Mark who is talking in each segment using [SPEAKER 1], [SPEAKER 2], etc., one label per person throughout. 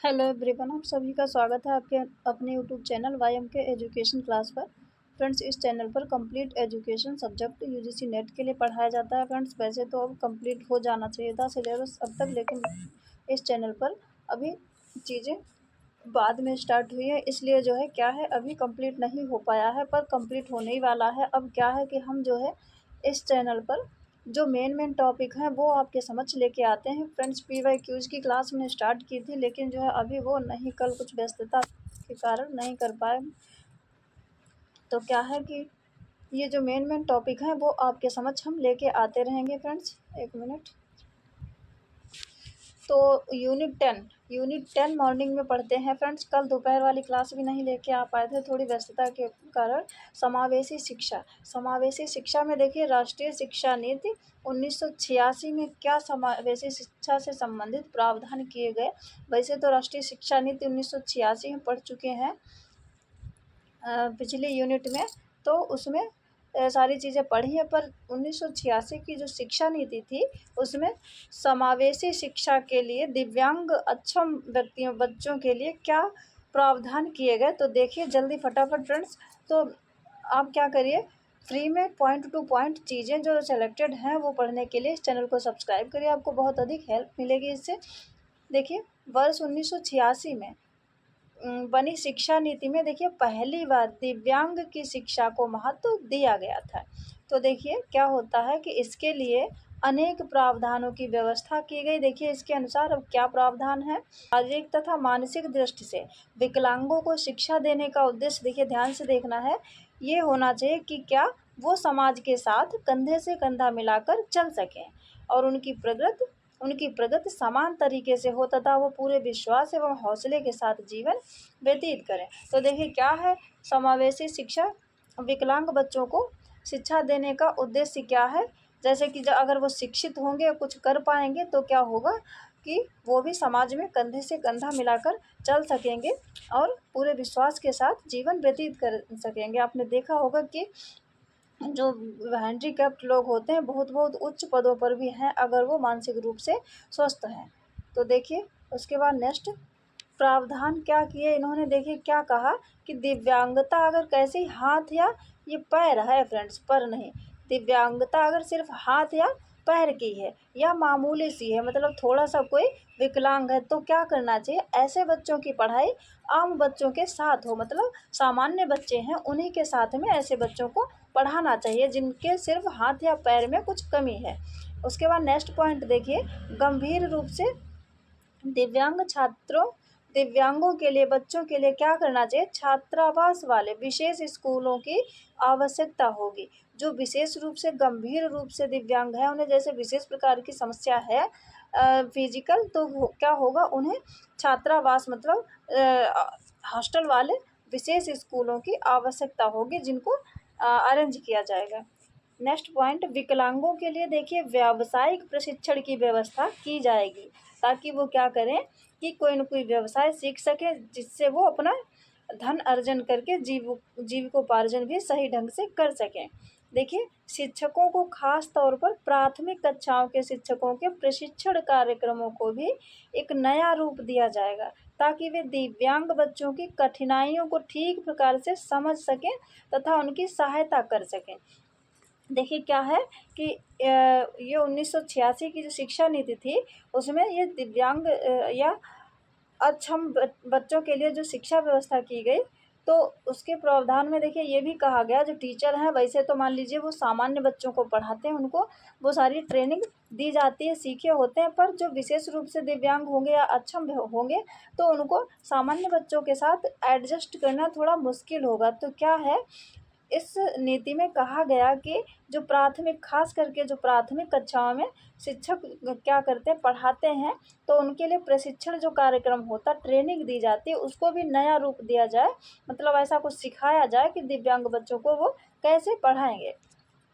[SPEAKER 1] Hello everyone, आप सभी का स्वागत है आपके अपने YouTube channel YMK education class पर। फ्रेंड्स, इस चैनल पर complete education subject UGC net के लिए पढ़ाया जाता है। फ्रेंड्स, वैसे तो अब कंप्लीट हो जाना चाहिए था सिलेबस अब तक, लेकिन इस चैनल पर अभी चीज़ें बाद में स्टार्ट हुई है, इसलिए जो है क्या है अभी कंप्लीट नहीं हो पाया है, पर कंप्लीट होने ही वाला है। अब क्या है कि हम जो है इस चैनल पर जो मेन टॉपिक हैं वो आपके समक्ष लेके आते हैं। फ्रेंड्स, PYQs की क्लास मैंने स्टार्ट की थी, लेकिन जो है अभी वो नहीं, कल कुछ व्यस्तता के कारण नहीं कर पाए। तो क्या है कि ये जो मेन टॉपिक हैं वो आपके समक्ष हम लेके आते रहेंगे। फ्रेंड्स, एक मिनट। तो यूनिट 10 मॉर्निंग में पढ़ते हैं। फ्रेंड्स, कल दोपहर वाली क्लास भी नहीं लेके आ पाए थे, थोड़ी व्यस्तता के कारण। समावेशी शिक्षा में देखिए, राष्ट्रीय शिक्षा नीति 1986 में क्या समावेशी शिक्षा से संबंधित प्रावधान किए गए। वैसे तो राष्ट्रीय शिक्षा नीति 1986 में पढ़ चुके हैं पिछले यूनिट में, तो उसमें सारी चीज़ें पढ़ी हैं, पर 1986 की जो शिक्षा नीति थी उसमें समावेशी शिक्षा के लिए दिव्यांग अक्षम व्यक्तियों बच्चों के लिए क्या प्रावधान किए गए। तो देखिए जल्दी फटाफट फ्रेंड्स। तो आप क्या करिए, फ्री में पॉइंट टू पॉइंट चीज़ें जो सेलेक्टेड हैं वो पढ़ने के लिए इस चैनल को सब्सक्राइब करिए, आपको बहुत अधिक हेल्प मिलेगी इससे। देखिए, वर्ष 1986 में बनी शिक्षा नीति में देखिए पहली बार दिव्यांग की शिक्षा को महत्व दिया गया था। तो देखिए क्या होता है कि इसके लिए अनेक प्रावधानों की व्यवस्था की गई। देखिए इसके अनुसार अब क्या प्रावधान है। शारीरिक तथा मानसिक दृष्टि से विकलांगों को शिक्षा देने का उद्देश्य, देखिए ध्यान से देखना है, ये होना चाहिए कि क्या वो समाज के साथ कंधे से कंधा मिलाकर चल सकें और उनकी प्रगति समान तरीके से हो तथा वो पूरे विश्वास एवं हौसले के साथ जीवन व्यतीत करें। तो देखिए क्या है, समावेशी शिक्षा विकलांग बच्चों को शिक्षा देने का उद्देश्य क्या है। जैसे कि अगर वो शिक्षित होंगे, कुछ कर पाएंगे, तो क्या होगा कि वो भी समाज में कंधे से कंधा मिलाकर चल सकेंगे और पूरे विश्वास के साथ जीवन व्यतीत कर सकेंगे। आपने देखा होगा कि जो हैंडीकैप्ड लोग होते हैं बहुत बहुत उच्च पदों पर भी हैं, अगर वो मानसिक रूप से स्वस्थ हैं। तो देखिए उसके बाद नेक्स्ट प्रावधान क्या किए इन्होंने। देखिए क्या कहा कि दिव्यांगता अगर कैसी हाथ या ये पैर है फ्रेंड्स, पर नहीं, दिव्यांगता अगर सिर्फ हाथ या पैर की है या मामूली सी है, मतलब थोड़ा सा कोई विकलांग है, तो क्या करना चाहिए, ऐसे बच्चों की पढ़ाई आम बच्चों के साथ हो, मतलब सामान्य बच्चे हैं उन्हीं के साथ में ऐसे बच्चों को पढ़ाना चाहिए जिनके सिर्फ हाथ या पैर में कुछ कमी है। उसके बाद नेक्स्ट पॉइंट देखिए, गंभीर रूप से दिव्यांगों के लिए बच्चों के लिए क्या करना चाहिए, छात्रावास वाले विशेष स्कूलों की आवश्यकता होगी। जो विशेष रूप से गंभीर रूप से दिव्यांग है, उन्हें जैसे विशेष प्रकार की समस्या है फिजिकल, तो क्या होगा, उन्हें छात्रावास मतलब हॉस्टल वाले विशेष स्कूलों की आवश्यकता होगी, जिनको अरेंज किया जाएगा। नेक्स्ट पॉइंट, विकलांगों के लिए देखिए व्यावसायिक प्रशिक्षण की व्यवस्था की जाएगी, ताकि वो क्या करें कि कोई न कोई व्यवसाय सीख सके, जिससे वो अपना धन अर्जन करके जीविकोपार्जन भी सही ढंग से कर सकें। देखिए शिक्षकों को खास तौर पर प्राथमिक कक्षाओं के शिक्षकों के प्रशिक्षण कार्यक्रमों को भी एक नया रूप दिया जाएगा, ताकि वे दिव्यांग बच्चों की कठिनाइयों को ठीक प्रकार से समझ सकें तथा उनकी सहायता कर सकें। देखिए क्या है कि ये 1986 की जो शिक्षा नीति थी उसमें ये दिव्यांग या अक्षम बच्चों के लिए जो शिक्षा व्यवस्था की गई, तो उसके प्रावधान में देखिए ये भी कहा गया, जो टीचर हैं वैसे तो मान लीजिए वो सामान्य बच्चों को पढ़ाते हैं, उनको वो सारी ट्रेनिंग दी जाती है, सीखे होते हैं, पर जो विशेष रूप से दिव्यांग होंगे या अक्षम होंगे तो उनको सामान्य बच्चों के साथ एडजस्ट करना थोड़ा मुश्किल होगा। तो क्या है, इस नीति में कहा गया कि जो खास करके जो प्राथमिक कक्षाओं में शिक्षक क्या करते हैं, पढ़ाते हैं, तो उनके लिए प्रशिक्षण जो कार्यक्रम होता, ट्रेनिंग दी जाती है, उसको भी नया रूप दिया जाए, मतलब ऐसा कुछ सिखाया जाए कि दिव्यांग बच्चों को वो कैसे पढ़ाएंगे।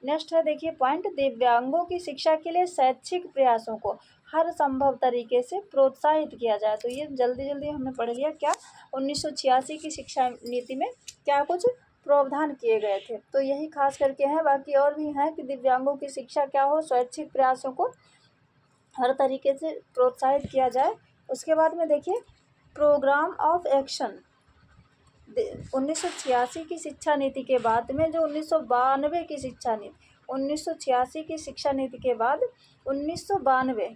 [SPEAKER 1] नेक्स्ट है देखिए पॉइंट, दिव्यांगों की शिक्षा के लिए शैक्षिक प्रयासों को हर संभव तरीके से प्रोत्साहित किया जाए। तो ये जल्दी हमने पढ़ लिया क्या 1986 की शिक्षा नीति में क्या कुछ प्रावधान किए गए थे, तो यही खास करके हैं। बाकी और भी हैं कि दिव्यांगों की शिक्षा क्या हो, स्वैच्छिक प्रयासों को हर तरीके से प्रोत्साहित किया जाए। उसके बाद में देखिए प्रोग्राम ऑफ एक्शन 1986 की शिक्षा नीति के बाद में जो 1992 की शिक्षा नीति 1986 की शिक्षा नीति के बाद 1992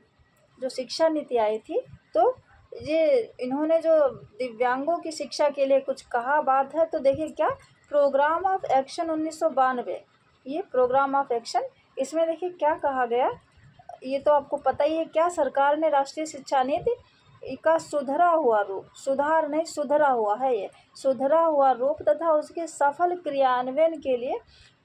[SPEAKER 1] जो शिक्षा नीति आई थी, तो ये इन्होंने जो दिव्यांगों की शिक्षा के लिए कुछ कहा बात है। तो देखिए क्या प्रोग्राम ऑफ एक्शन 1992, ये प्रोग्राम ऑफ एक्शन, इसमें देखिए क्या कहा गया, ये तो आपको पता ही है। क्या सरकार ने राष्ट्रीय शिक्षा नीति का सुधरा हुआ रूप, सुधार नहीं सुधरा हुआ है, ये सुधरा हुआ रूप तथा उसके सफल क्रियान्वयन के लिए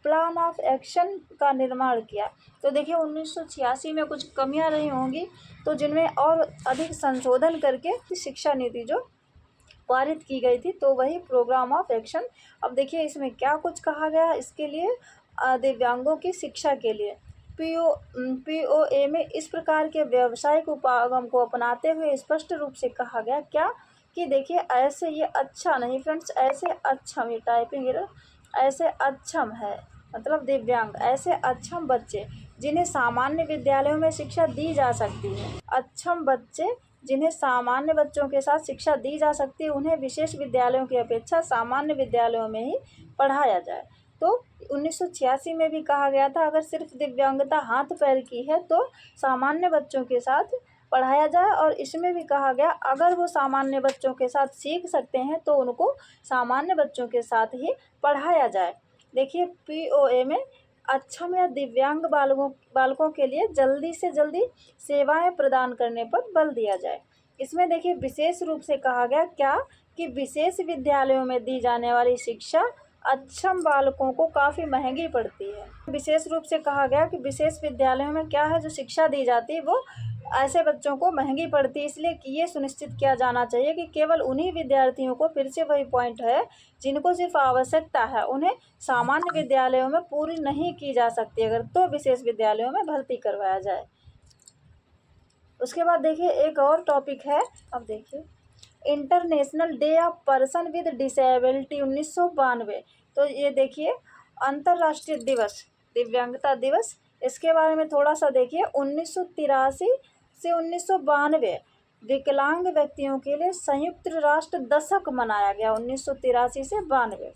[SPEAKER 1] प्लान ऑफ एक्शन का निर्माण किया। तो देखिए 1986 में कुछ कमियां रही होंगी, तो जिनमें और अधिक संशोधन करके शिक्षा नीति जो पारित की गई थी, तो वही प्रोग्राम ऑफ एक्शन। अब देखिए इसमें क्या कुछ कहा गया इसके लिए, दिव्यांगों की शिक्षा के लिए POA में इस प्रकार के व्यावसायिक उपागम को अपनाते हुए स्पष्ट रूप से कहा गया क्या, कि देखिए ऐसे, ये अच्छा नहीं फ्रेंड्स, ऐसे अक्षम, ये टाइपिंग एरर, ऐसे अक्षम है मतलब दिव्यांग, ऐसे अक्षम बच्चे जिन्हें सामान्य विद्यालयों में शिक्षा दी जा सकती है, अक्षम बच्चे जिन्हें सामान्य बच्चों के साथ शिक्षा दी जा सकती है, उन्हें विशेष विद्यालयों की अपेक्षा सामान्य विद्यालयों में ही पढ़ाया जाए। तो 1986 में भी कहा गया था अगर सिर्फ दिव्यांगता हाथ पैर की है तो सामान्य बच्चों के साथ पढ़ाया जाए, और इसमें भी कहा गया अगर वो सामान्य बच्चों के साथ सीख सकते हैं तो उनको सामान्य बच्चों के साथ ही पढ़ाया जाए। देखिए POA में अक्षम या दिव्यांग बालकों के लिए जल्दी से जल्दी सेवाएं प्रदान करने पर बल दिया जाए। इसमें देखिए विशेष रूप से कहा गया क्या, कि विशेष विद्यालयों में दी जाने वाली शिक्षा अक्षम बालकों को काफ़ी महंगी पड़ती है। विशेष रूप से कहा गया कि विशेष विद्यालयों में क्या है, जो शिक्षा दी जाती है वो ऐसे बच्चों को महंगी पड़ती है, इसलिए कि ये सुनिश्चित किया जाना चाहिए कि केवल उन्हीं विद्यार्थियों को, फिर से वही पॉइंट है, जिनको सिर्फ आवश्यकता है उन्हें सामान्य विद्यालयों में पूरी नहीं की जा सकती अगर, तो विशेष विद्यालयों में भर्ती करवाया जाए। उसके बाद देखिए एक और टॉपिक है, अब देखिए international day of person with disability 1992। तो ये देखिए अंतर्राष्ट्रीय दिवस, दिव्यांगता दिवस, इसके बारे में थोड़ा सा देखिए। 1983 से 1992 विकलांग व्यक्तियों के लिए संयुक्त राष्ट्र दशक मनाया गया। 1983 से 92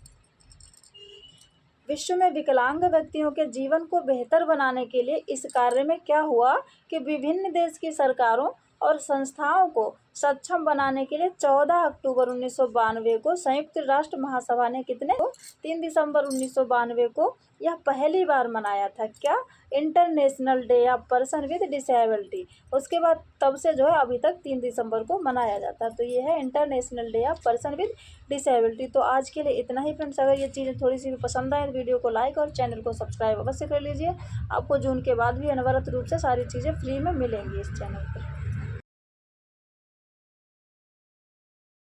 [SPEAKER 1] विश्व में विकलांग व्यक्तियों के जीवन को बेहतर बनाने के लिए इस कार्य में क्या हुआ कि विभिन्न देश की सरकारों और संस्थाओं को सक्षम बनाने के लिए 14 अक्टूबर 1992 को संयुक्त राष्ट्र महासभा ने 3 दिसंबर 1992 को यह पहली बार मनाया था क्या, international day of person with disability. उसके बाद तब से जो है अभी तक 3 दिसंबर को मनाया जाता है। तो ये है international day of person with disability. तो आज के लिए इतना ही फ्रेंड्स। अगर ये चीज़ें थोड़ी सी भी पसंद आए तो वीडियो को लाइक और चैनल को सब्सक्राइब अवश्य कर लीजिए। आपको जून के बाद भी अनवरत रूप से सारी चीज़ें फ्री में मिलेंगी इस चैनल पर।